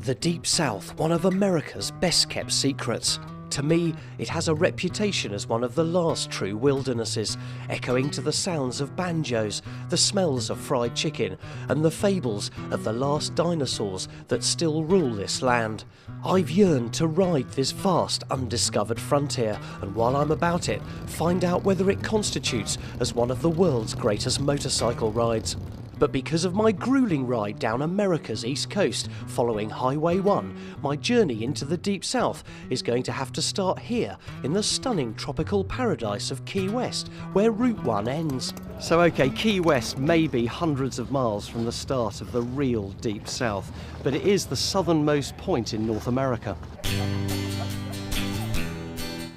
The Deep South, one of America's best-kept secrets. To me, it has a reputation as one of the last true wildernesses, echoing to the sounds of banjos, the smells of fried chicken, and the fables of the last dinosaurs that still rule this land. I've yearned to ride this vast, undiscovered frontier, and while I'm about it, find out whether it constitutes as one of the world's greatest motorcycle rides. But because of my grueling ride down America's East Coast following Highway 1, my journey into the Deep South is going to have to start here in the stunning tropical paradise of Key West, where Route 1 ends. So okay, Key West may be hundreds of miles from the start of the real Deep South, but it is the southernmost point in North America.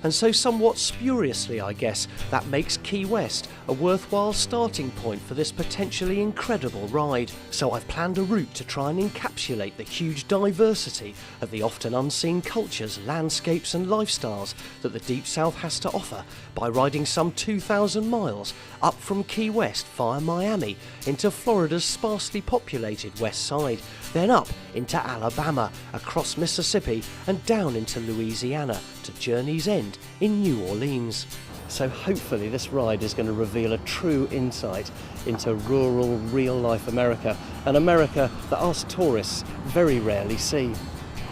And so somewhat spuriously, I guess, that makes Key West a worthwhile starting point for this potentially incredible ride. So I've planned a route to try and encapsulate the huge diversity of the often unseen cultures, landscapes and lifestyles that the Deep South has to offer by riding some 2,000 miles up from Key West via Miami into Florida's sparsely populated west side, then up into Alabama, across Mississippi and down into Louisiana to Journey's End in New Orleans. So hopefully this ride is going to reveal a true insight into rural, real-life America, an America that us tourists very rarely see.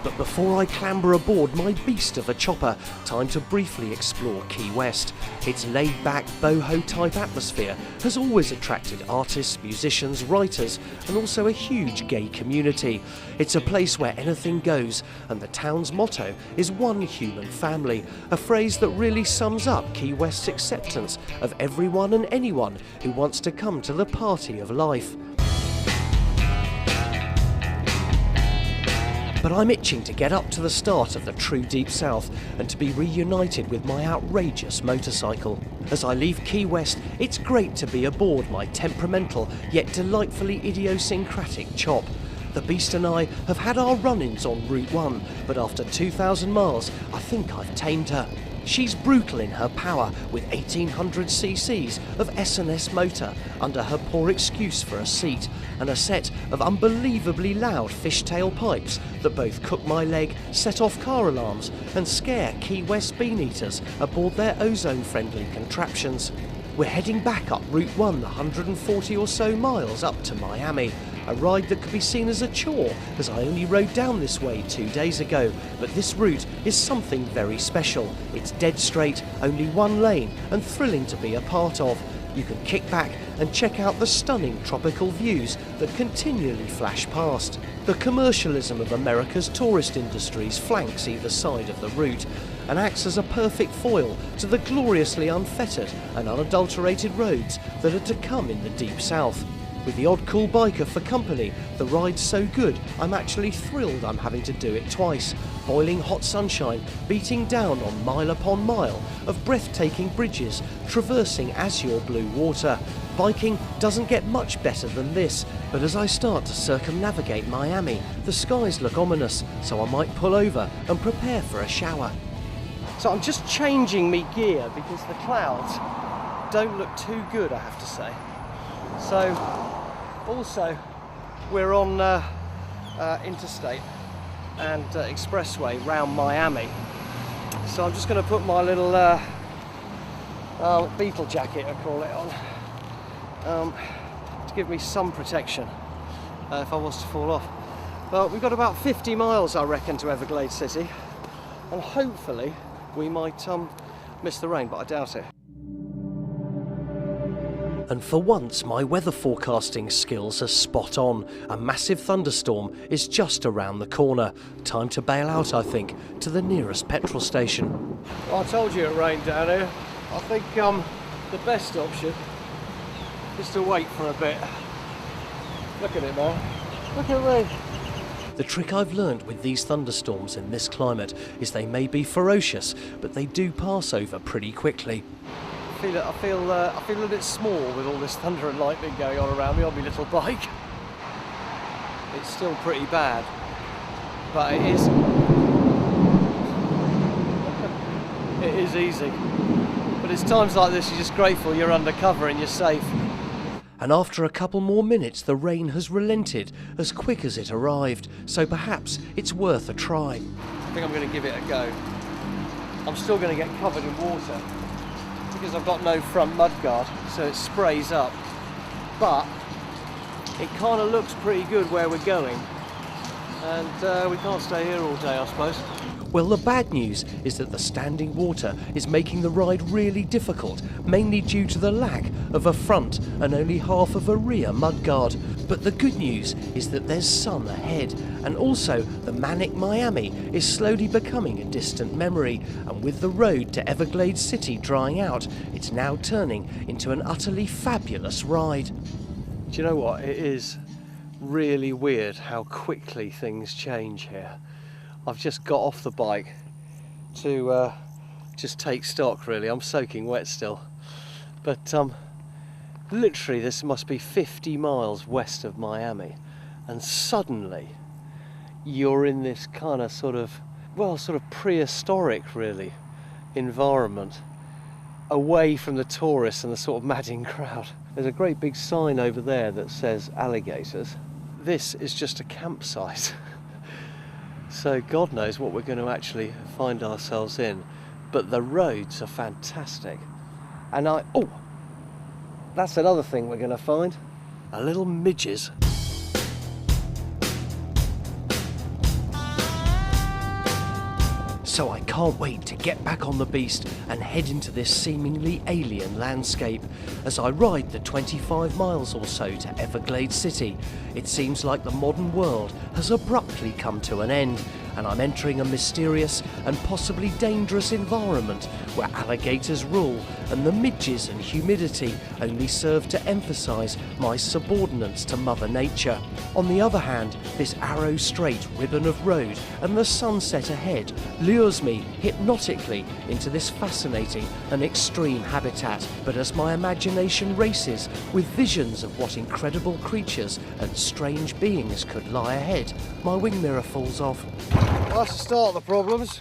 But before I clamber aboard my beast of a chopper, time to briefly explore Key West. Its laid-back, boho-type atmosphere has always attracted artists, musicians, writers, and also a huge gay community. It's a place where anything goes, and the town's motto is one human family, a phrase that really sums up Key West's acceptance of everyone and anyone who wants to come to the party of life. But I'm itching to get up to the start of the true Deep South and to be reunited with my outrageous motorcycle. As I leave Key West, it's great to be aboard my temperamental yet delightfully idiosyncratic chop. The beast and I have had our run-ins on Route 1, but after 2,000 miles, I think I've tamed her. She's brutal in her power, with 1800 cc's of S&S motor under her poor excuse for a seat, and a set of unbelievably loud fishtail pipes that both cook my leg, set off car alarms, and scare Key West bean-eaters aboard their ozone-friendly contraptions. We're heading back up Route 1 the 140 or so miles up to Miami. A ride that could be seen as a chore, as I only rode down this way 2 days ago, but this route is something very special. It's dead straight, only one lane, and thrilling to be a part of. You can kick back and check out the stunning tropical views that continually flash past. The commercialism of America's tourist industries flanks either side of the route and acts as a perfect foil to the gloriously unfettered and unadulterated roads that are to come in the Deep South. With the odd cool biker for company, the ride's so good I'm actually thrilled I'm having to do it twice. Boiling hot sunshine beating down on mile upon mile of breathtaking bridges, traversing azure blue water. Biking doesn't get much better than this, but as I start to circumnavigate Miami, the skies look ominous, so I might pull over and prepare for a shower. So I'm just changing me gear because the clouds don't look too good, I have to say. So, also, we're on interstate and expressway round Miami. So I'm just going to put my little beetle jacket, I call it, on to give me some protection if I was to fall off. Well, we've got about 50 miles, I reckon, to Everglades City, and hopefully we might miss the rain, but I doubt it. And for once, my weather forecasting skills are spot on. A massive thunderstorm is just around the corner. Time to bail out, I think, to the nearest petrol station. Well, I told you it rained down here. I think the best option is to wait for a bit. Look at it now. Look at me. The trick I've learned with these thunderstorms in this climate is they may be ferocious, but they do pass over pretty quickly. I feel a little bit small with all this thunder and lightning going on around me on my little bike. It's still pretty bad, but it is easy. But it's times like this you're just grateful you're undercover and you're safe. And after a couple more minutes the rain has relented as quick as it arrived, so perhaps it's worth a try. I think I'm going to give it a go. I'm still going to get covered in water because I've got no front mudguard, so it sprays up. But it kind of looks pretty good where we're going, and we can't stay here all day, I suppose. Well, the bad news is that the standing water is making the ride really difficult, mainly due to the lack of a front and only half of a rear mudguard. But the good news is that there's sun ahead, and also the manic Miami is slowly becoming a distant memory, and with the road to Everglades City drying out, it's now turning into an utterly fabulous ride. Do you know what? It is really weird how quickly things change here. I've just got off the bike to just take stock, really. I'm soaking wet still. But literally this must be 50 miles west of Miami, and suddenly you're in this kind of sort of prehistoric, really, environment, away from the tourists and the sort of madding crowd. There's a great big sign over there that says alligators. This is just a campsite. So God knows what we're going to actually find ourselves in. But the roads are fantastic. And oh, that's another thing we're going to find. A little midges. So I can't wait to get back on the beast and head into this seemingly alien landscape. As I ride the 25 miles or so to Everglades City, it seems like the modern world has abruptly come to an end, and I'm entering a mysterious and possibly dangerous environment where alligators rule and the midges and humidity only serve to emphasise my subordinance to Mother Nature. On the other hand, this arrow-straight ribbon of road and the sunset ahead lures me hypnotically into this fascinating and extreme habitat. But as my imagination races with visions of what incredible creatures and strange beings could lie ahead, my wing mirror falls off. Well, that's the start of the problems,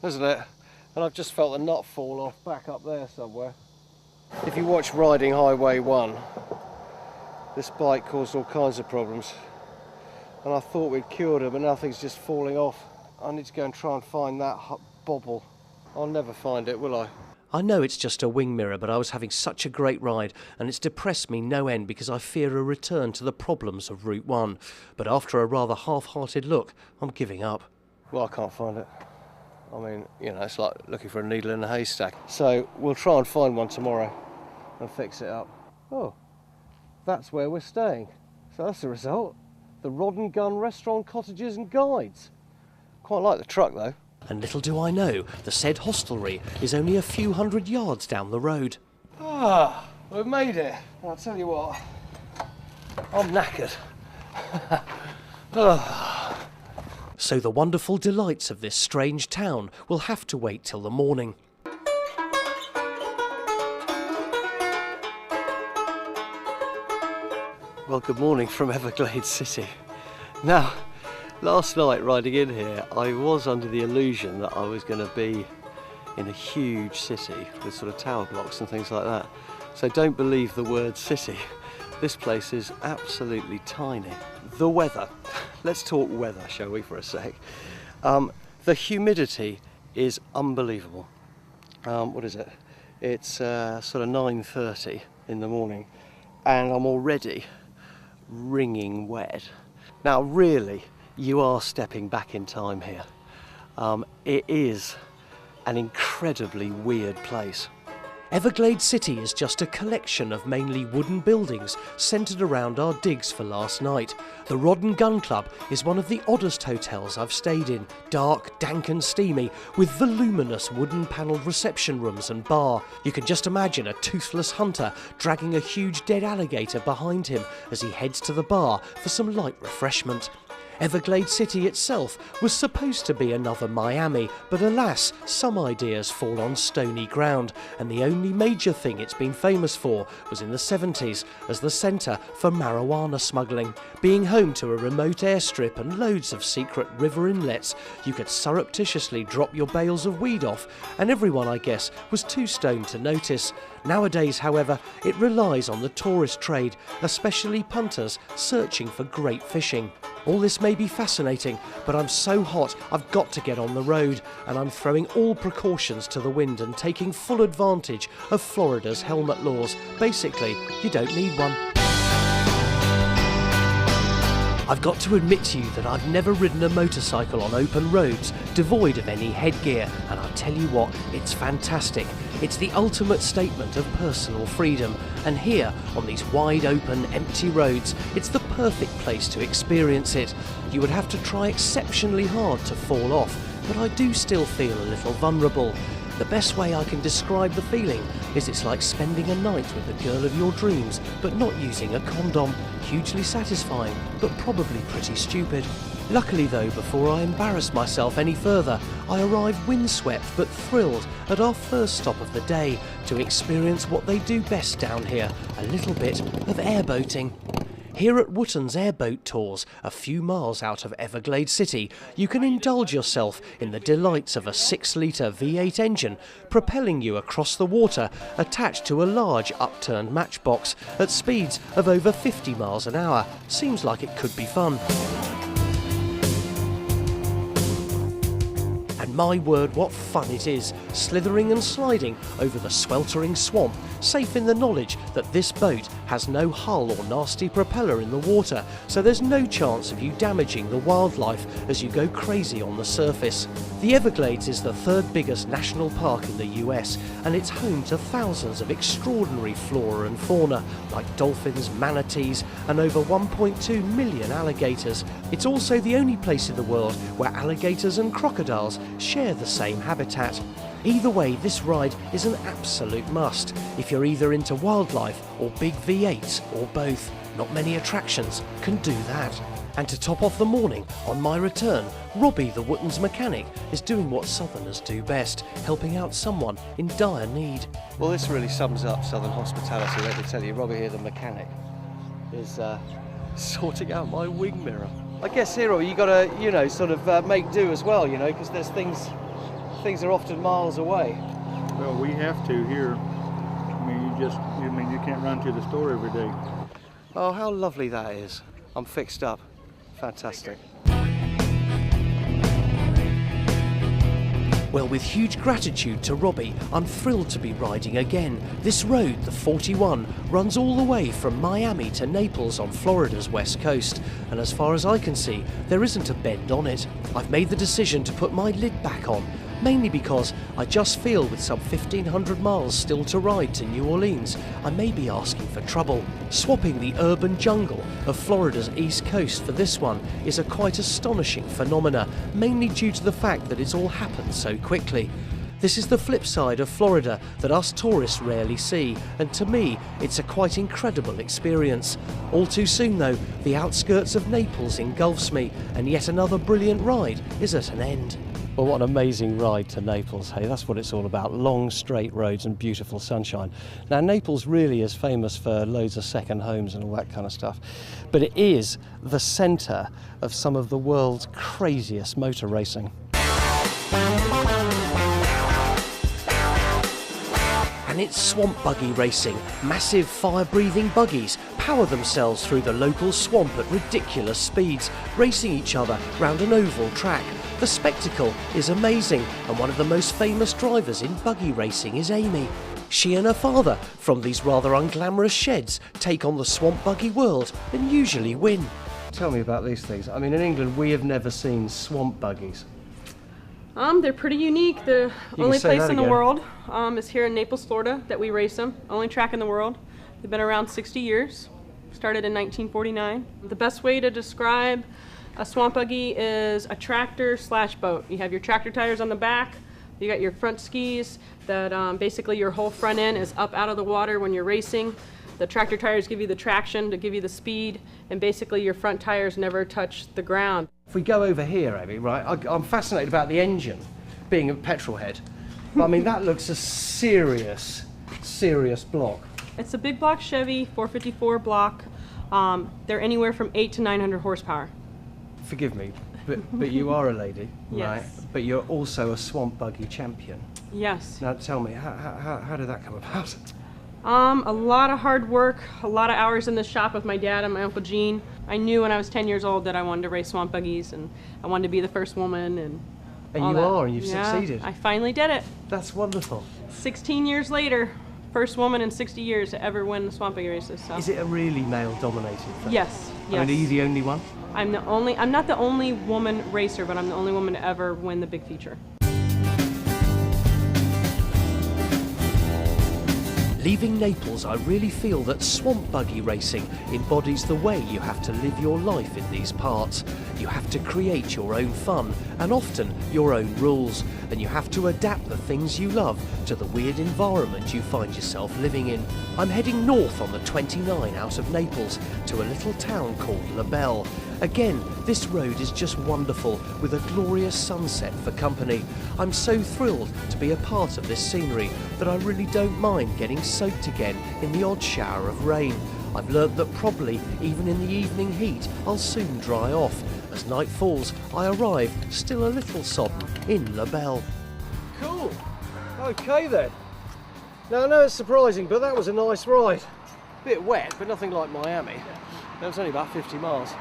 isn't it? And I've just felt the nut fall off back up there somewhere. If you watch Riding Highway 1, this bike caused all kinds of problems. And I thought we'd cured it, but nothing's just falling off. I need to go and try and find that bobble. I'll never find it, will I? I know it's just a wing mirror, but I was having such a great ride, and it's depressed me no end because I fear a return to the problems of Route 1. But after a rather half-hearted look, I'm giving up. Well, I can't find it. I mean, you know, it's like looking for a needle in a haystack. So we'll try and find one tomorrow and fix it up. Oh, that's where we're staying. So that's the result. The Rod and Gun Restaurant, Cottages and Guides. Quite like the truck, though. And little do I know, the said hostelry is only a few hundred yards down the road. Ah, we've made it. I'll tell you what, I'm knackered. So the wonderful delights of this strange town will have to wait till the morning. Well, good morning from Everglades City. Now, last night riding in here, I was under the illusion that I was going to be in a huge city with sort of tower blocks and things like that. So don't believe the word city. This place is absolutely tiny. The weather. Let's talk weather, shall we, for a sec. The humidity is unbelievable. What is it? It's sort of 9:30 in the morning, and I'm already wringing wet. Now, really, you are stepping back in time here. It is an incredibly weird place. Everglades City is just a collection of mainly wooden buildings centred around our digs for last night. The Rod and Gun Club is one of the oddest hotels I've stayed in. Dark, dank and steamy, with voluminous wooden panelled reception rooms and bar. You can just imagine a toothless hunter dragging a huge dead alligator behind him as he heads to the bar for some light refreshment. Everglade City itself was supposed to be another Miami, but alas, some ideas fall on stony ground, and the only major thing it's been famous for was in the 70s as the centre for marijuana smuggling. Being home to a remote airstrip and loads of secret river inlets, you could surreptitiously drop your bales of weed off, and everyone, I guess, was too stoned to notice. Nowadays, however, it relies on the tourist trade, especially punters searching for great fishing. All this may be fascinating, but I'm so hot I've got to get on the road, and I'm throwing all precautions to the wind and taking full advantage of Florida's helmet laws. Basically, you don't need one. I've got to admit to you that I've never ridden a motorcycle on open roads devoid of any headgear, and I'll tell you what, it's fantastic. It's the ultimate statement of personal freedom, and here, on these wide open, empty roads, it's the perfect place to experience it. You would have to try exceptionally hard to fall off, but I do still feel a little vulnerable. The best way I can describe the feeling is it's like spending a night with the girl of your dreams, but not using a condom. Hugely satisfying, but probably pretty stupid. Luckily though, before I embarrass myself any further, I arrived windswept but thrilled at our first stop of the day to experience what they do best down here, a little bit of airboating. Here at Wootton's Airboat Tours, a few miles out of Everglade City, you can indulge yourself in the delights of a 6-litre V8 engine propelling you across the water attached to a large upturned matchbox at speeds of over 50 miles an hour. Seems like it could be fun. And my word, what fun it is, slithering and sliding over the sweltering swamp, safe in the knowledge that this boat has no hull or nasty propeller in the water, so there's no chance of you damaging the wildlife as you go crazy on the surface. The Everglades is the third biggest national park in the US, and it's home to thousands of extraordinary flora and fauna, like dolphins, manatees, and over 1.2 million alligators. It's also the only place in the world where alligators and crocodiles share the same habitat. Either way, this ride is an absolute must if you're either into wildlife or big V8s or both. Not many attractions can do that. And to top off the morning, on my return, Robbie the Wootton's mechanic is doing what Southerners do best, helping out someone in dire need. Well, this really sums up Southern hospitality, let me tell you. Robbie here, the mechanic, is sorting out my wing mirror. I guess here, Robbie, you got to, sort of make do as well, because there's things are often miles away. Well, we have to here. You can't run to the store every day. Oh, how lovely that is. I'm fixed up. Fantastic. Well, with huge gratitude to Robbie, I'm thrilled to be riding again. This road, the 41, runs all the way from Miami to Naples on Florida's west coast, and as far as I can see, there isn't a bend on it. I've made the decision to put my lid back on, mainly because I just feel with some 1,500 miles still to ride to New Orleans, I may be asking for trouble. Swapping the urban jungle of Florida's east coast for this one is a quite astonishing phenomena, mainly due to the fact that it's all happened so quickly. This is the flip side of Florida that us tourists rarely see, and to me, it's a quite incredible experience. All too soon though, the outskirts of Naples engulfs me, and yet another brilliant ride is at an end. Well, what an amazing ride to Naples, hey, that's what it's all about, long straight roads and beautiful sunshine. Now Naples really is famous for loads of second homes and all that kind of stuff, but it is the centre of some of the world's craziest motor racing. And it's swamp buggy racing. Massive fire-breathing buggies power themselves through the local swamp at ridiculous speeds, racing each other round an oval track. The spectacle is amazing, and one of the most famous drivers in buggy racing is Amy. She and her father, from these rather unglamorous sheds, take on the swamp buggy world and usually win. Tell me about these things. I mean, in England, we have never seen swamp buggies. They're pretty unique. The only place in the world is here in Naples, Florida, that we race them. Only track in the world. They've been around 60 years. Started in 1949. The best way to describe a swamp buggy is a tractor slash boat. You have your tractor tires on the back. You got your front skis that basically your whole front end is up out of the water when you're racing. The tractor tires give you the traction to give you the speed, and basically your front tires never touch the ground. If we go over here, Amy, right, I'm fascinated about the engine, being a petrol head. But I mean, that looks a serious block. It's a big block Chevy 454 block. They're anywhere from 800 to 900 horsepower. Forgive me, but you are a lady, Yes. right? But you're also a swamp buggy champion. Yes. Now tell me, how did that come about? A lot of hard work, a lot of hours in the shop with my dad and my Uncle Gene. I knew when I was 10 years old that I wanted to race swamp buggies, and I wanted to be the first woman, and all you that. are, and you've Yeah, succeeded. I finally did it. That's wonderful. 16 years later, first woman in 60 years to ever win the swamp buggy races. So. Is it a really male-dominated thing? Yes. I mean, are you the only one? I'm not the only woman racer, but I'm the only woman to ever win the big feature. Leaving Naples, I really feel that swamp buggy racing embodies the way you have to live your life in these parts. You have to create your own fun, and often your own rules, and you have to adapt the things you love to the weird environment you find yourself living in. I'm heading north on the 29 out of Naples to a little town called La Belle. Again, this road is just wonderful, with a glorious sunset for company. I'm so thrilled to be a part of this scenery that I really don't mind getting soaked again in the odd shower of rain. I've learnt that probably, even in the evening heat, I'll soon dry off. As night falls, I arrive, still a little sodden, in La Belle. Cool. Okay then. Now I know it's surprising, but that was a nice ride. Bit wet, but nothing like Miami. That was only about 50 miles.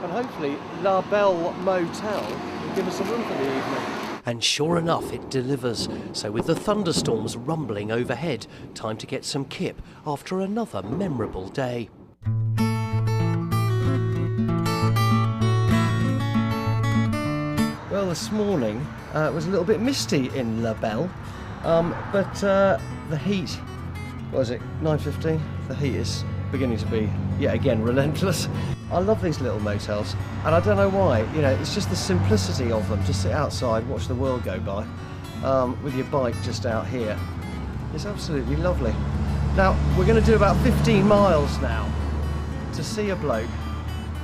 And hopefully La Belle Motel will give us a room for the evening. And sure enough, it delivers. So with the thunderstorms rumbling overhead, time to get some kip after another memorable day. Well, this morning it was a little bit misty in La Belle, but the heat, what is it, 9:15? The heat is beginning to be, yet again, relentless. I love these little motels, and I don't know why. You know, it's just the simplicity of them. Just sit outside, watch the world go by, with your bike just out here. It's absolutely lovely. Now, we're going to do about 15 miles now to see a bloke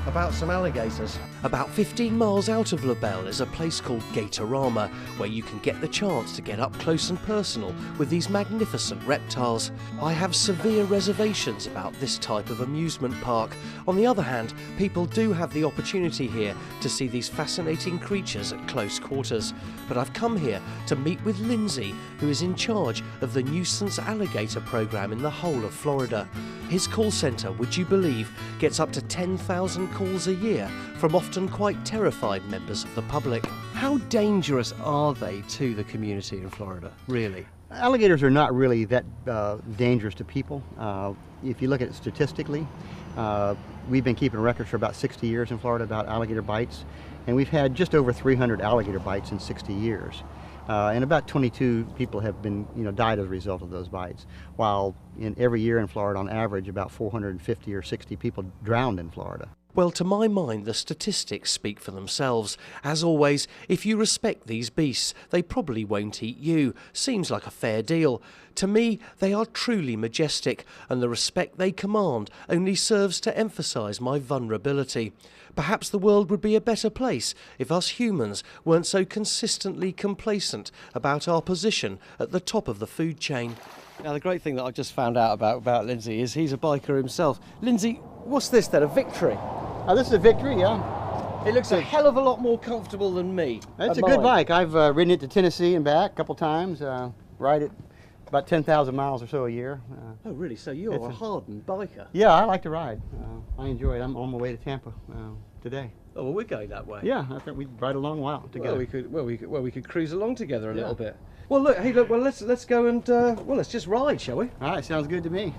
about some alligators. About 15 miles out of La Belle is a place called Gatorama, where you can get the chance to get up close and personal with these magnificent reptiles. I have severe reservations about this type of amusement park. On the other hand, people do have the opportunity here to see these fascinating creatures at close quarters. But I've come here to meet with Lindsay, who is in charge of the nuisance alligator program in the whole of Florida. His call centre, would you believe, gets up to 10,000 calls a year from often quite terrified members of the public. How dangerous are they to the community in Florida, really? Alligators are not really that dangerous to people. If you look at it statistically, we've been keeping records for about 60 years in Florida about alligator bites, and we've had just over 300 alligator bites in 60 years. And about 22 people have been, died as a result of those bites, while every year in Florida, on average, about 450 or 60 people drowned in Florida. Well, to my mind, the statistics speak for themselves. As always, if you respect these beasts, they probably won't eat you. Seems like a fair deal. To me, they are truly majestic, and the respect they command only serves to emphasise my vulnerability. Perhaps the world would be a better place if us humans weren't so consistently complacent about our position at the top of the food chain. Now, the great thing that I just found out about Lindsay is he's a biker himself. Lindsay, what's this then, a Victory? This is a Victory, yeah. It looks a hell of a lot more comfortable than me. It's a good bike. I've ridden it to Tennessee and back a couple times. Ride it about 10,000 miles or so a year. Oh, really? So you're a hardened biker? Yeah, I like to ride. I enjoy it. I'm on my way to Tampa today. Oh, well, we're going that way. Yeah, I think we'd ride a long while together. We could cruise along together a little bit. Well, look. Well, let's go and let's just ride, shall we? All right, sounds good to me.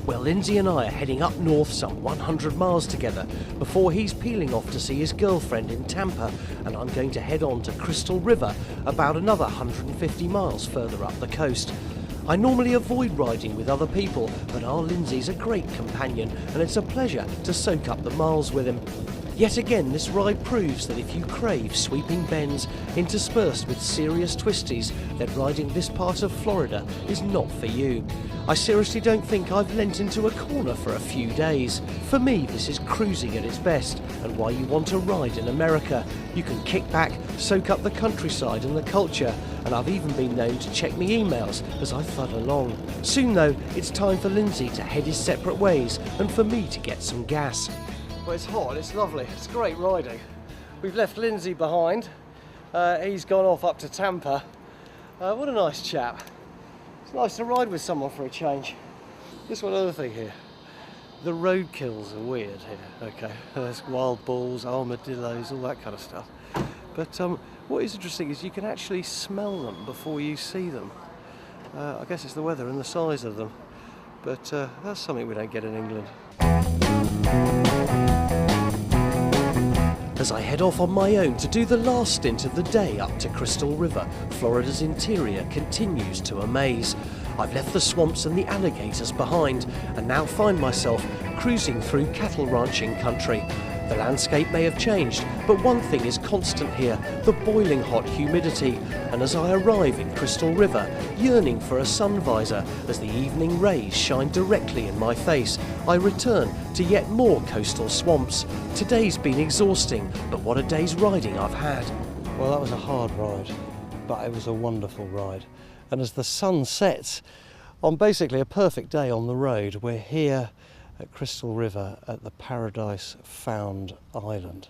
Well, Lindsay and I are heading up north some 100 miles together before he's peeling off to see his girlfriend in Tampa, and I'm going to head on to Crystal River about another 150 miles further up the coast. I normally avoid riding with other people, but our Lindsay's a great companion, and it's a pleasure to soak up the miles with him. Yet again, this ride proves that if you crave sweeping bends interspersed with serious twisties, then riding this part of Florida is not for you. I seriously don't think I've leant into a corner for a few days. For me, this is cruising at its best, and why you want to ride in America. You can kick back, soak up the countryside and the culture, and I've even been known to check my emails as I thud along. Soon though, it's time for Lindsay to head his separate ways, and for me to get some gas. Well, it's hot, it's lovely, it's great riding. We've left Lindsay behind. He's gone off up to Tampa. What a nice chap. It's nice to ride with someone for a change. Just one other thing here. The roadkills are weird here, okay. There's wild bulls, armadillos, all that kind of stuff. But what is interesting is you can actually smell them before you see them. I guess it's the weather and the size of them. But that's something we don't get in England. As I head off on my own to do the last stint of the day up to Crystal River, Florida's interior continues to amaze. I've left the swamps and the alligators behind and now find myself cruising through cattle ranching country. The landscape may have changed, but one thing is constant here, the boiling hot humidity. And as I arrive in Crystal River, yearning for a sun visor as the evening rays shine directly in my face, I return to yet more coastal swamps. Today's been exhausting, but what a day's riding I've had. Well, that was a hard ride, but it was a wonderful ride. And as the sun sets on basically a perfect day on the road, we're here at Crystal River at the Paradise Found Island.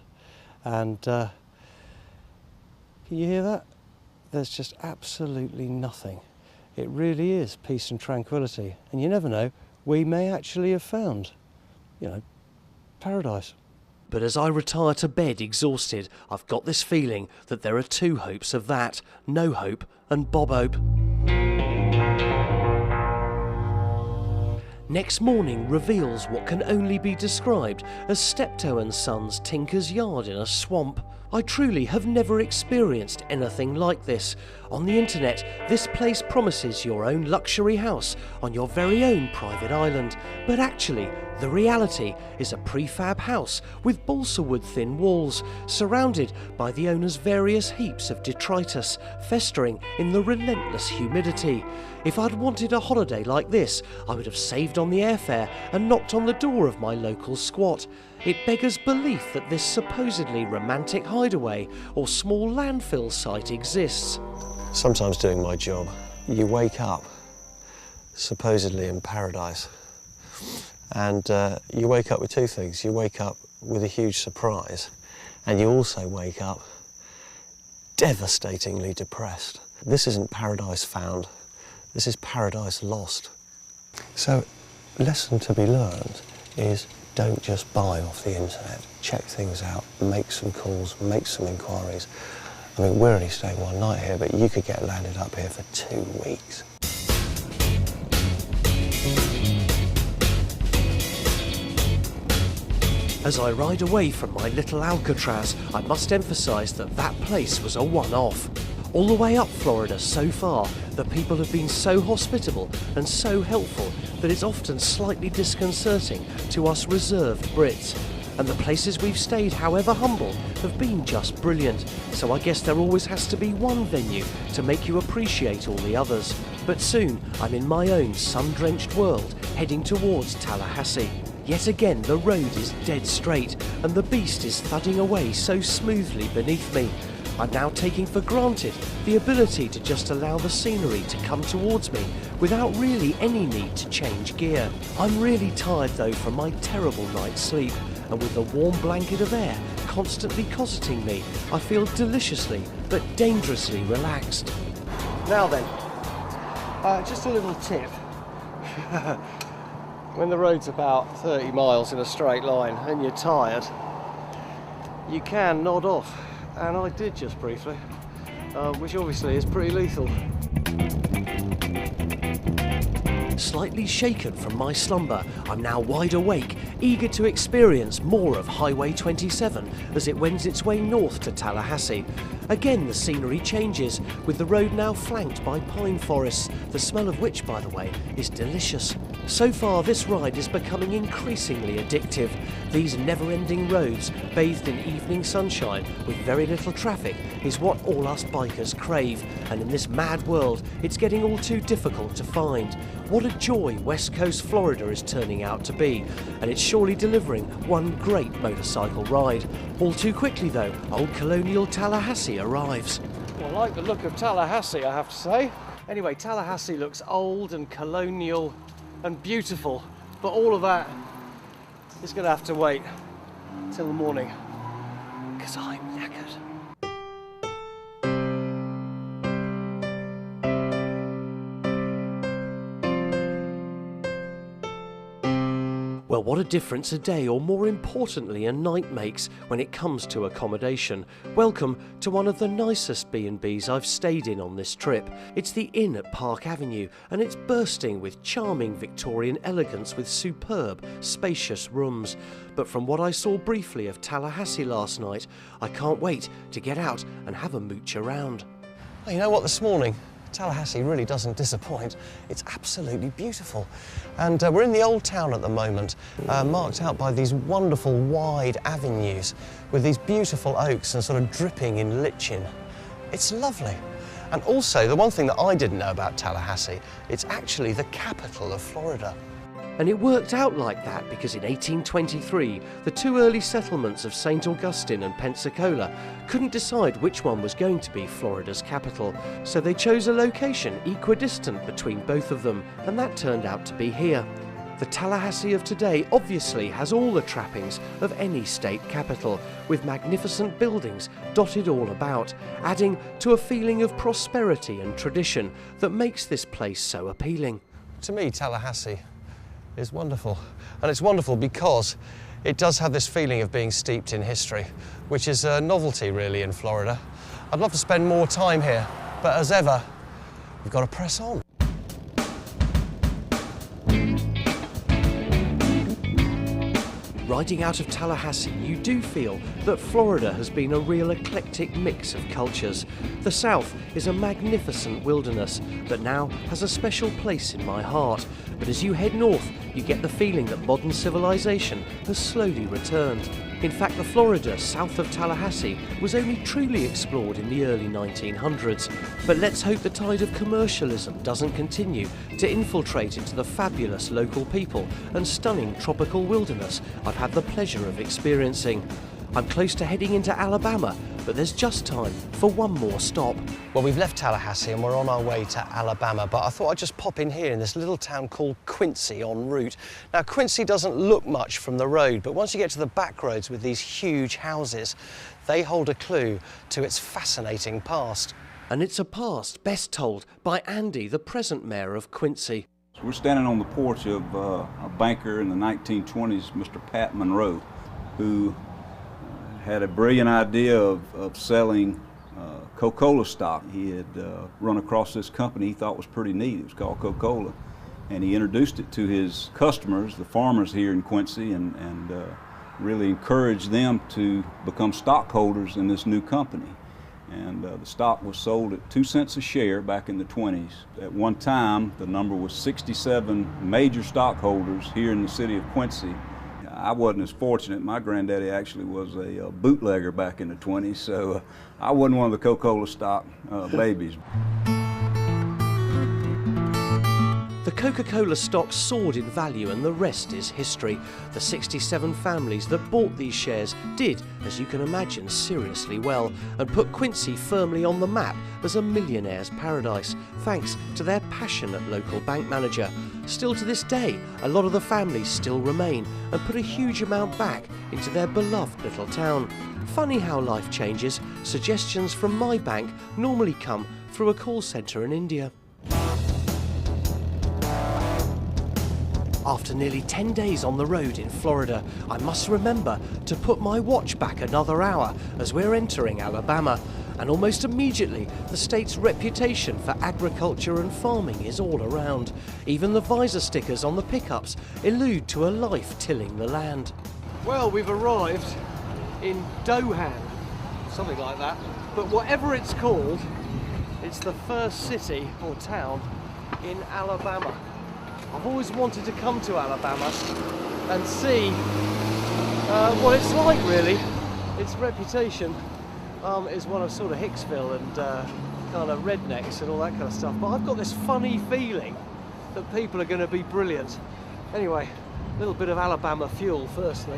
And can you hear that? There's just absolutely nothing. It really is peace and tranquility. And you never know, we may actually have found, paradise. But as I retire to bed exhausted, I've got this feeling that there are two hopes of that, no hope and Bob Hope. Next morning reveals what can only be described as Steptoe & Sons Tinker's Yard in a swamp. I truly have never experienced anything like this. On the internet, this place promises your own luxury house on your very own private island, but actually, the reality is a prefab house with balsa wood thin walls, surrounded by the owner's various heaps of detritus, festering in the relentless humidity. If I'd wanted a holiday like this, I would have saved on the airfare and knocked on the door of my local squat. It beggars belief that this supposedly romantic hideaway or small landfill site exists. Sometimes doing my job, you wake up supposedly in paradise, and you wake up with two things. You wake up with a huge surprise, and you also wake up devastatingly depressed. This isn't paradise found, this is paradise lost. So, lesson to be learned is don't just buy off the internet. Check things out, make some calls, make some inquiries. I mean, we're only staying one night here, but you could get landed up here for 2 weeks. As I ride away from my little Alcatraz, I must emphasise that that place was a one-off. All the way up Florida so far, the people have been so hospitable and so helpful that it's often slightly disconcerting to us reserved Brits. And the places we've stayed, however humble, have been just brilliant. So I guess there always has to be one venue to make you appreciate all the others. But soon, I'm in my own sun-drenched world, heading towards Tallahassee. Yet again, the road is dead straight, and the beast is thudding away so smoothly beneath me. I'm now taking for granted the ability to just allow the scenery to come towards me without really any need to change gear. I'm really tired though from my terrible night's sleep, and with the warm blanket of air constantly cosseting me, I feel deliciously but dangerously relaxed. Now then, just a little tip. When the road's about 30 miles in a straight line and you're tired, you can nod off. And I did just briefly, which obviously is pretty lethal. Slightly shaken from my slumber, I'm now wide awake, eager to experience more of Highway 27 as it wends its way north to Tallahassee. Again, the scenery changes, with the road now flanked by pine forests, the smell of which, by the way, is delicious. So far, this ride is becoming increasingly addictive. These never-ending roads, bathed in evening sunshine with very little traffic, is what all us bikers crave. And in this mad world, it's getting all too difficult to find. What a joy West Coast Florida is turning out to be. And it's surely delivering one great motorcycle ride. All too quickly, though, old colonial Tallahassee arrives. Well, I like the look of Tallahassee, I have to say. Anyway, Tallahassee looks old and colonial and beautiful, but all of that is going to have to wait till the morning, because I'm knackered. Well, what a difference a day, or more importantly a night, makes when it comes to accommodation. Welcome to one of the nicest B&Bs I've stayed in on this trip. It's the Inn at Park Avenue, and it's bursting with charming Victorian elegance with superb, spacious rooms. But from what I saw briefly of Tallahassee last night, I can't wait to get out and have a mooch around. Well, you know what, this morning, Tallahassee really doesn't disappoint. It's absolutely beautiful. And we're in the old town at the moment, marked out by these wonderful wide avenues with these beautiful oaks and sort of dripping in lichen. It's lovely. And also, the one thing that I didn't know about Tallahassee, it's actually the capital of Florida. And it worked out like that because in 1823, the two early settlements of St. Augustine and Pensacola couldn't decide which one was going to be Florida's capital. So they chose a location equidistant between both of them, and that turned out to be here. The Tallahassee of today obviously has all the trappings of any state capital, with magnificent buildings dotted all about, adding to a feeling of prosperity and tradition that makes this place so appealing. To me, Tallahassee is wonderful. And it's wonderful because it does have this feeling of being steeped in history, which is a novelty really in Florida. I'd love to spend more time here, but as ever, we've got to press on. Riding out of Tallahassee, you do feel that Florida has been a real eclectic mix of cultures. The South is a magnificent wilderness that now has a special place in my heart. But as you head north, you get the feeling that modern civilization has slowly returned. In fact, the Florida south of Tallahassee was only truly explored in the early 1900s. But let's hope the tide of commercialism doesn't continue to infiltrate into the fabulous local people and stunning tropical wilderness I've had the pleasure of experiencing. I'm close to heading into Alabama, but there's just time for one more stop. Well, we've left Tallahassee and we're on our way to Alabama, but I thought I'd just pop in here in this little town called Quincy en route. Now, Quincy doesn't look much from the road, but once you get to the back roads with these huge houses, they hold a clue to its fascinating past. And it's a past best told by Andy, the present mayor of Quincy. We're standing on the porch of a banker in the 1920s, Mr. Pat Monroe, who had a brilliant idea of selling Coca-Cola stock. He had run across this company he thought was pretty neat. It was called Coca-Cola. And he introduced it to his customers, the farmers here in Quincy, and really encouraged them to become stockholders in this new company. And the stock was sold at 2 cents a share back in the 20s. At one time, the number was 67 major stockholders here in the city of Quincy. I wasn't as fortunate. My granddaddy actually was a bootlegger back in the 20s, so I wasn't one of the Coca-Cola stock babies. The Coca-Cola stock soared in value, and the rest is history. The 67 families that bought these shares did, as you can imagine, seriously well, and put Quincy firmly on the map as a millionaire's paradise, thanks to their passionate local bank manager. Still to this day, a lot of the families still remain and put a huge amount back into their beloved little town. Funny how life changes. Suggestions from my bank normally come through a call centre in India. After nearly 10 days on the road in Florida, I must remember to put my watch back another hour as we're entering Alabama. And almost immediately, the state's reputation for agriculture and farming is all around. Even the visor stickers on the pickups allude to a life tilling the land. Well, we've arrived in Dohan, something like that. But whatever it's called, it's the first city or town in Alabama. I've always wanted to come to Alabama and see what it's like, really. Its reputation is one of sort of Hicksville and kind of rednecks and all that kind of stuff, but I've got this funny feeling that people are going to be brilliant. Anyway, a little bit of Alabama fuel firstly.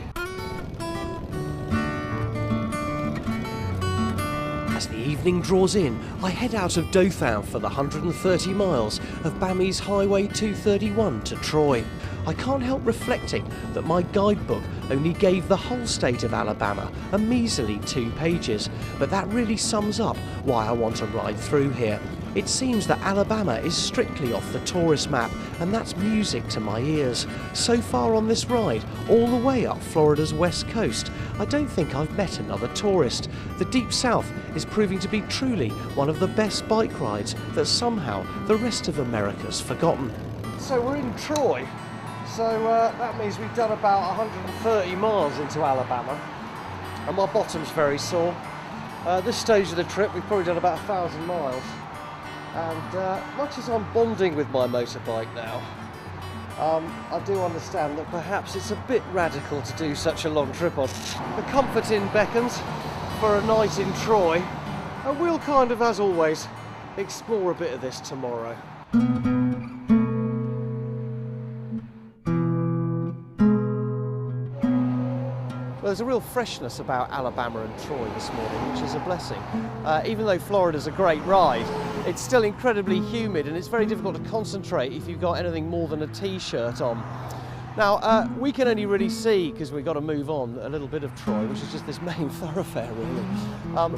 As the evening draws in, I head out of Dothan for the 130 miles of Bammies Highway 231 to Troy. I can't help reflecting that my guidebook only gave the whole state of Alabama a measly 2 pages, but that really sums up why I want to ride through here. It seems that Alabama is strictly off the tourist map, and that's music to my ears. So far on this ride, all the way up Florida's west coast, I don't think I've met another tourist. The Deep South is proving to be truly one of the best bike rides that somehow the rest of America's forgotten. So we're in Troy, so that means we've done about 130 miles into Alabama, and my bottom's very sore. This stage of the trip we've probably done about 1,000 miles. And much as I'm bonding with my motorbike now, I do understand that perhaps it's a bit radical to do such a long trip on. The Comfort Inn beckons for a night in Troy, and we'll kind of, as always, explore a bit of this tomorrow. Well, there's a real freshness about Alabama and Troy this morning, which is a blessing. Even though Florida's a great ride, it's still incredibly humid and it's very difficult to concentrate if you've got anything more than a t-shirt on. Now, we can only really see, because we've got to move on, a little bit of Troy, which is just this main thoroughfare, really.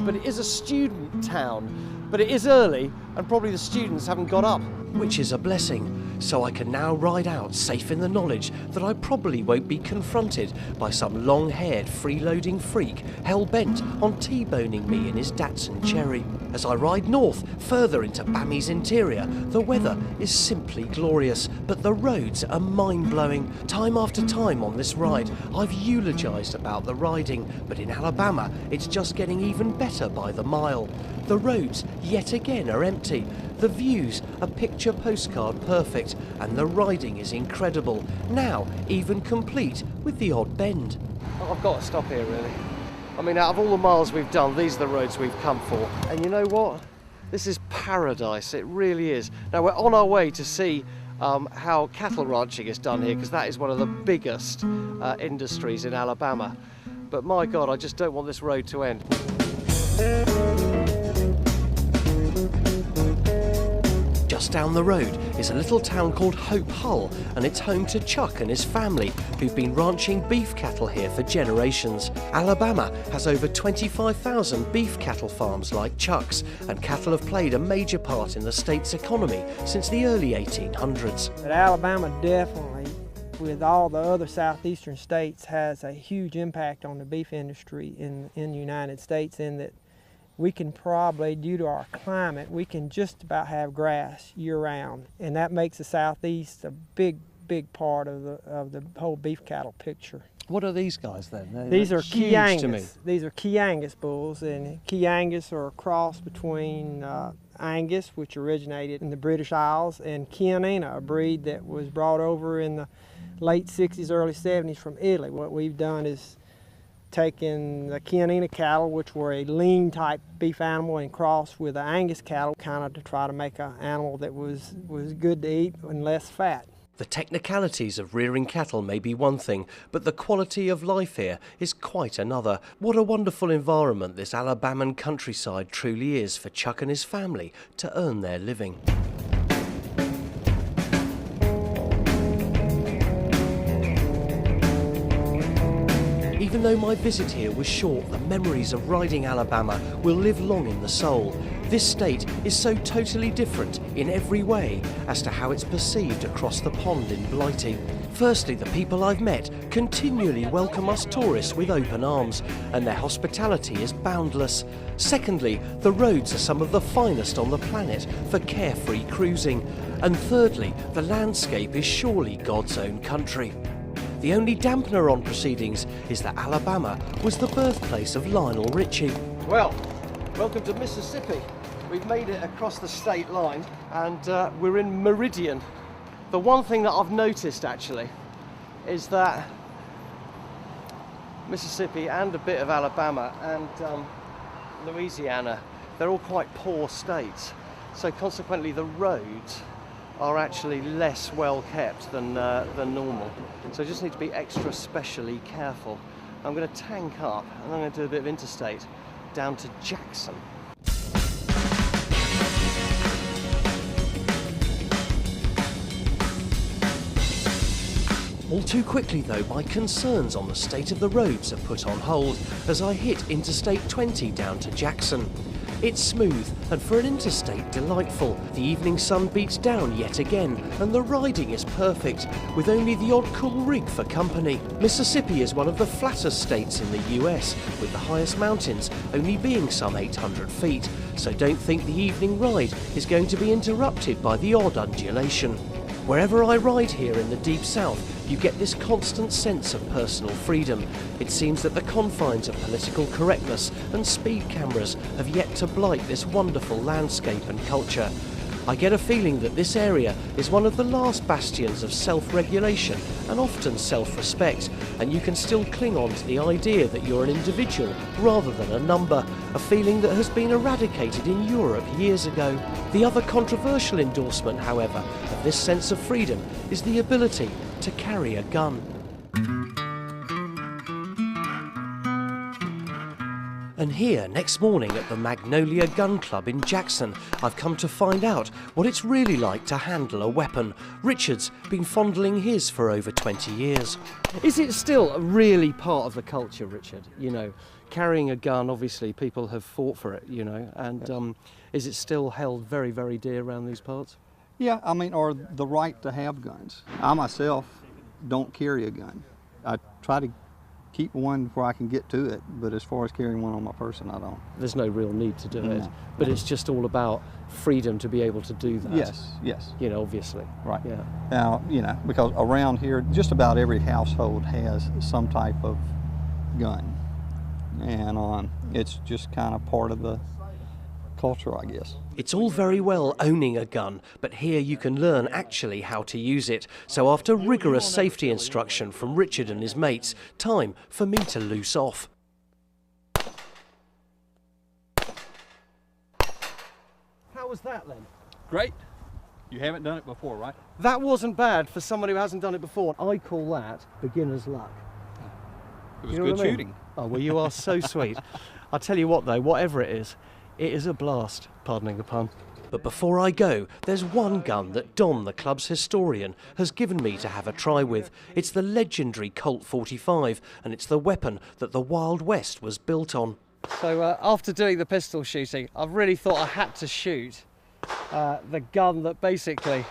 But it is a student town, but it is early and probably the students haven't got up, which is a blessing. So I can now ride out safe in the knowledge that I probably won't be confronted by some long-haired freeloading freak hell-bent on T-boning me in his Datsun Cherry. As I ride north, further into Bammies interior, the weather is simply glorious, but the roads are mind-blowing. Time after time on this ride, I've eulogised about the riding, but in Alabama, it's just getting even better by the mile. The roads, yet again, are empty. The views are picture postcard perfect, and the riding is incredible, now even complete with the odd bend. I've got to stop here, really. I mean, out of all the miles we've done, these are the roads we've come for. And you know what? This is paradise, it really is. Now, we're on our way to see how cattle ranching is done here, because that is one of the biggest industries in Alabama. But my God, I just don't want this road to end. Just down the road is a little town called Hope Hull, and it's home to Chuck and his family, who've been ranching beef cattle here for generations. Alabama has over 25,000 beef cattle farms like Chuck's, and cattle have played a major part in the state's economy since the early 1800s. But Alabama definitely, with all the other southeastern states, has a huge impact on the beef industry in the United States, in that we can probably, due to our climate, we can just about have grass year-round, and that makes the Southeast a big part of the whole beef cattle picture. What are these guys then? These are Key Angus. These are Key Angus bulls, and Key Angus are a cross between Angus, which originated in the British Isles, and Chianina, a breed that was brought over in the late 60s, early 70s from Italy. What we've done is taken the Chianina cattle, which were a lean type beef animal, and crossed with the Angus cattle, kind of to try to make an animal that was good to eat and less fat. The technicalities of rearing cattle may be one thing, but the quality of life here is quite another. What a wonderful environment this Alabaman countryside truly is for Chuck and his family to earn their living. Even though my visit here was short, the memories of riding Alabama will live long in the soul. This state is so totally different in every way as to how it's perceived across the pond in Blighty. Firstly, the people I've met continually welcome us tourists with open arms, and their hospitality is boundless. Secondly, the roads are some of the finest on the planet for carefree cruising. And thirdly, the landscape is surely God's own country. The only dampener on proceedings is that Alabama was the birthplace of Lionel Richie. Well, welcome to Mississippi. We've made it across the state line, and we're in Meridian. The one thing that I've noticed actually is that Mississippi and a bit of Alabama and Louisiana, they're all quite poor states. So consequently the roads are actually less well kept than normal. So I just need to be extra specially careful. I'm going to tank up and I'm going to do a bit of interstate down to Jackson. All too quickly though, my concerns on the state of the roads are put on hold as I hit Interstate 20 down to Jackson. It's smooth and for an interstate delightful. The evening sun beats down yet again and the riding is perfect with only the odd cool rig for company. Mississippi is one of the flattest states in the US with the highest mountains only being some 800 feet. So don't think the evening ride is going to be interrupted by the odd undulation. Wherever I ride here in the Deep South, you get this constant sense of personal freedom. It seems that the confines of political correctness and speed cameras have yet to blight this wonderful landscape and culture. I get a feeling that this area is one of the last bastions of self-regulation and often self-respect, and you can still cling on to the idea that you're an individual rather than a number, a feeling that has been eradicated in Europe years ago. The other controversial endorsement, however, of this sense of freedom is the ability to carry a gun. And here, next morning at the Magnolia Gun Club in Jackson, I've come to find out what it's really like to handle a weapon. Richard's been fondling his for over 20 years. Is it still really part of the culture, Richard? You know, carrying a gun, obviously people have fought for it, you know, and is it still held very, very dear around these parts? Yeah, I mean, or the right to have guns. I myself don't carry a gun. I try to keep one where I can get to it, but as far as carrying one on my person, I don't. There's no real need to do it, but it's just all about freedom to be able to do that. Yes. You know, obviously. Right. Yeah. Now, you know, because around here, just about every household has some type of gun, and it's just kind of part of the culture, I guess. It's all very well owning a gun, but here you can learn actually how to use it. So after rigorous safety instruction from Richard and his mates, time for me to loose off. How was that then? Great. You haven't done it before, right? That wasn't bad for someone who hasn't done it before. I call that beginner's luck. It was You know good what I mean? shooting. Oh, well, you are so sweet. I'll tell you what, though, whatever it is a blast, pardoning the pun. But before I go, there's one gun that Don, the club's historian, has given me to have a try with. It's the legendary Colt 45, and it's the weapon that the Wild West was built on. So after doing the pistol shooting, I've really thought I had to shoot the gun that basically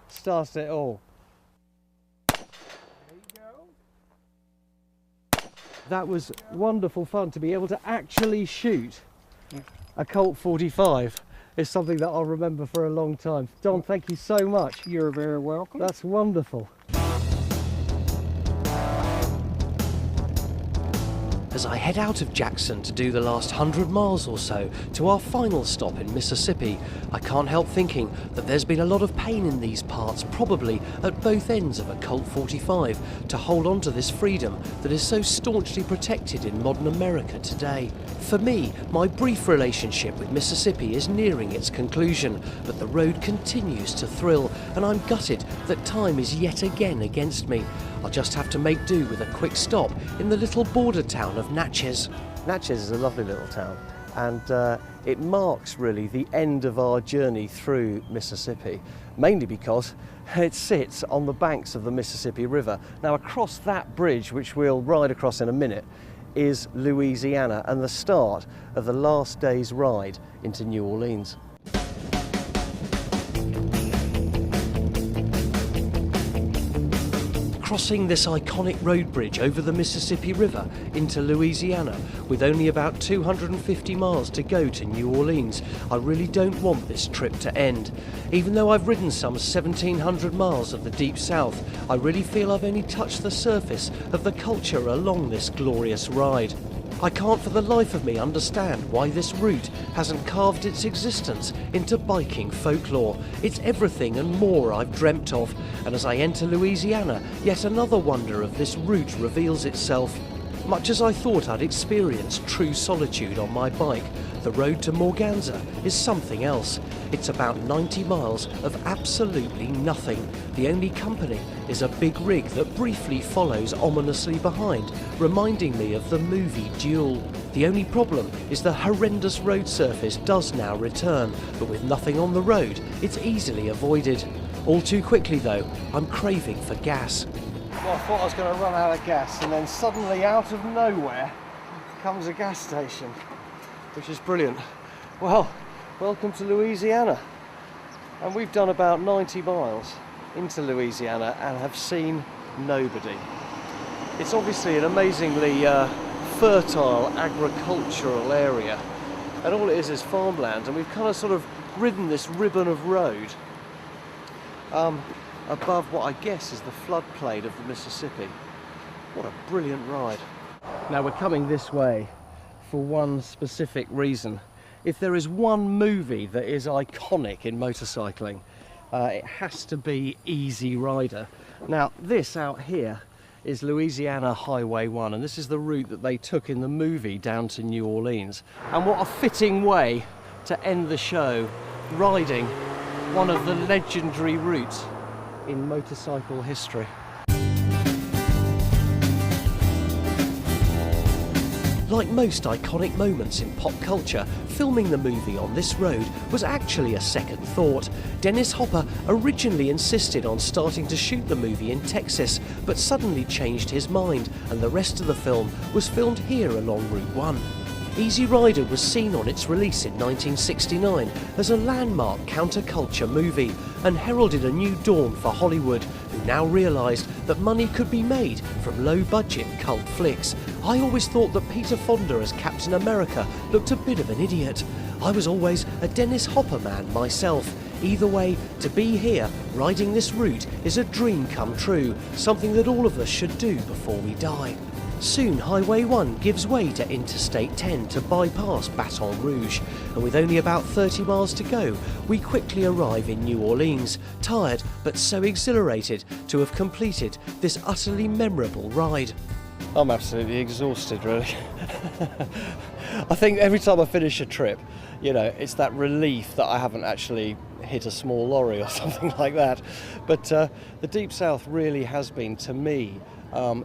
started it all. That was wonderful fun to be able to actually shoot a Colt 45. Is something that I'll remember for a long time. Don, thank you so much. You're very welcome. That's wonderful. As I head out of Jackson to do the last 100 miles or so to our final stop in Mississippi, I can't help thinking that there's been a lot of pain in these parts, probably at both ends of a Colt 45, to hold on to this freedom that is so staunchly protected in modern America today. For me, my brief relationship with Mississippi is nearing its conclusion, but the road continues to thrill, and I'm gutted that time is yet again against me. I'll just have to make do with a quick stop in the little border town of Natchez. Natchez is a lovely little town, and it marks really the end of our journey through Mississippi, mainly because it sits on the banks of the Mississippi River. Now across that bridge, which we'll ride across in a minute, is Louisiana and the start of the last day's ride into New Orleans. Crossing this iconic road bridge over the Mississippi River into Louisiana with only about 250 miles to go to New Orleans, I really don't want this trip to end. Even though I've ridden some 1,700 miles of the Deep South, I really feel I've only touched the surface of the culture along this glorious ride. I can't for the life of me understand why this route hasn't carved its existence into biking folklore. It's everything and more I've dreamt of, and as I enter Louisiana, yet another wonder of this route reveals itself. Much as I thought I'd experience true solitude on my bike, the road to Morganza is something else. It's about 90 miles of absolutely nothing. The only company is a big rig that briefly follows ominously behind, reminding me of the movie Duel. The only problem is the horrendous road surface does now return, but with nothing on the road, it's easily avoided. All too quickly though, I'm craving for gas. Well, I thought I was going to run out of gas, and then suddenly, out of nowhere, comes a gas station, which is brilliant. Well, welcome to Louisiana. And we've done about 90 miles into Louisiana and have seen nobody. It's obviously an amazingly fertile agricultural area, and all it is farmland, and we've kind of sort of ridden this ribbon of road above what I guess is the floodplain of the Mississippi. What a brilliant ride. Now we're coming this way for one specific reason. If there is one movie that is iconic in motorcycling, it has to be Easy Rider. Now this out here is Louisiana Highway 1, and this is the route that they took in the movie down to New Orleans. And what a fitting way to end the show, riding one of the legendary routes in motorcycle history. Like most iconic moments in pop culture, filming the movie on this road was actually a second thought. Dennis Hopper originally insisted on starting to shoot the movie in Texas, but suddenly changed his mind, and the rest of the film was filmed here along Route 1. Easy Rider was seen on its release in 1969 as a landmark counterculture movie and heralded a new dawn for Hollywood, who now realised that money could be made from low-budget cult flicks. I always thought that Peter Fonda as Captain America looked a bit of an idiot. I was always a Dennis Hopper man myself. Either way, to be here, riding this route, is a dream come true, something that all of us should do before we die. Soon Highway 1 gives way to Interstate 10 to bypass Baton Rouge, and with only about 30 miles to go, we quickly arrive in New Orleans, tired but so exhilarated to have completed this utterly memorable ride. I'm absolutely exhausted, really. I think every time I finish a trip, you know, it's that relief that I haven't actually hit a small lorry or something like that. But the Deep South really has been, to me,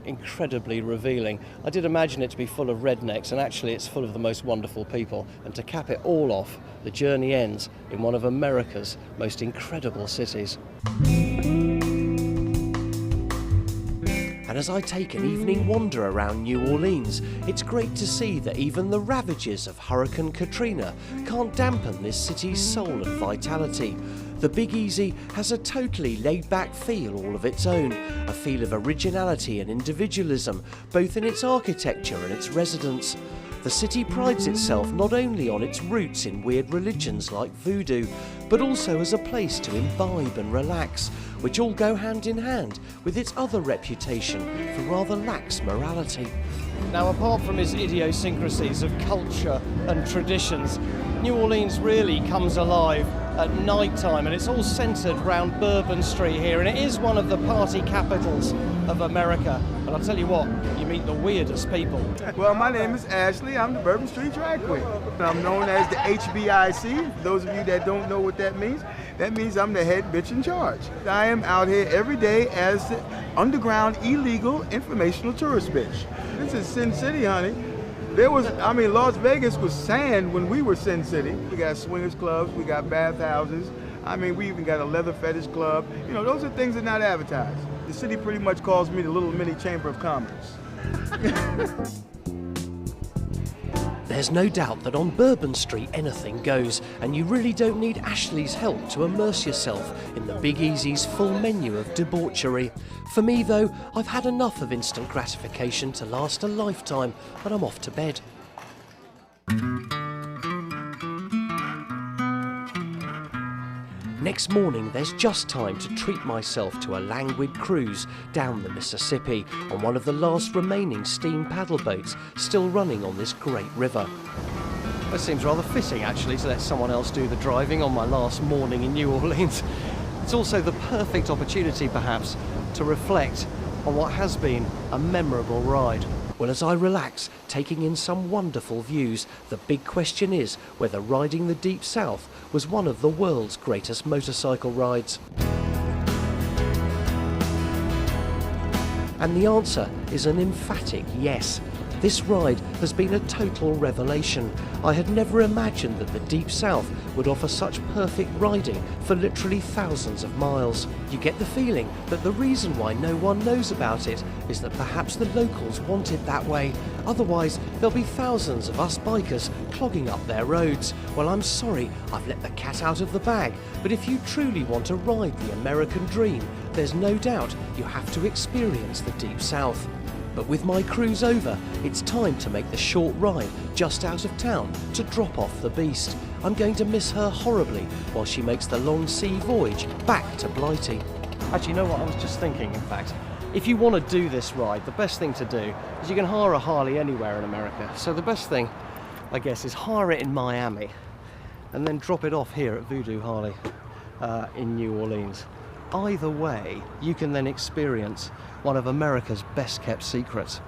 incredibly revealing. I did imagine it to be full of rednecks, and actually it's full of the most wonderful people. And to cap it all off, the journey ends in one of America's most incredible cities. And as I take an evening wander around New Orleans, it's great to see that even the ravages of Hurricane Katrina can't dampen this city's soul and vitality. The Big Easy has a totally laid-back feel all of its own, a feel of originality and individualism, both in its architecture and its residents. The city prides itself not only on its roots in weird religions like voodoo, but also as a place to imbibe and relax, which all go hand in hand with its other reputation for rather lax morality. Now, apart from its idiosyncrasies of culture and traditions, New Orleans really comes alive at night time, and it's all centred around Bourbon Street here, and it is one of the party capitals of America. And I'll tell you what, you meet the weirdest people. Well, my name is Ashley. I'm the Bourbon Street drag queen. I'm known as the HBIC. For those of you that don't know what that means I'm the head bitch in charge. I am out here every day as the underground illegal informational tourist bitch. This is Sin City, honey. Las Vegas was sand when we were Sin City. We got swingers clubs, we got bathhouses. We even got a leather fetish club. You know, those are things that are not advertised. The city pretty much calls me the little mini chamber of commerce. There's no doubt that on Bourbon Street anything goes, and you really don't need Ashley's help to immerse yourself in the Big Easy's full menu of debauchery. For me though, I've had enough of instant gratification to last a lifetime, and I'm off to bed. Next morning, there's just time to treat myself to a languid cruise down the Mississippi on one of the last remaining steam paddle boats still running on this great river. It seems rather fitting, actually, to let someone else do the driving on my last morning in New Orleans. It's also the perfect opportunity, perhaps, to reflect on what has been a memorable ride. Well, as I relax, taking in some wonderful views, the big question is whether riding the Deep South was one of the world's greatest motorcycle rides. And the answer is an emphatic yes. This ride has been a total revelation. I had never imagined that the Deep South would offer such perfect riding for literally thousands of miles. You get the feeling that the reason why no one knows about it is that perhaps the locals want it that way. Otherwise, there'll be thousands of us bikers clogging up their roads. Well, I'm sorry, I've let the cat out of the bag, but if you truly want to ride the American dream, there's no doubt you have to experience the Deep South. But with my cruise over, it's time to make the short ride just out of town to drop off the beast. I'm going to miss her horribly while she makes the long sea voyage back to Blighty. Actually, you know what I was just thinking, in fact? If you want to do this ride, the best thing to do is you can hire a Harley anywhere in America. So the best thing, I guess, is hire it in Miami and then drop it off here at Voodoo Harley in New Orleans. Either way, you can then experience one of America's best kept secrets.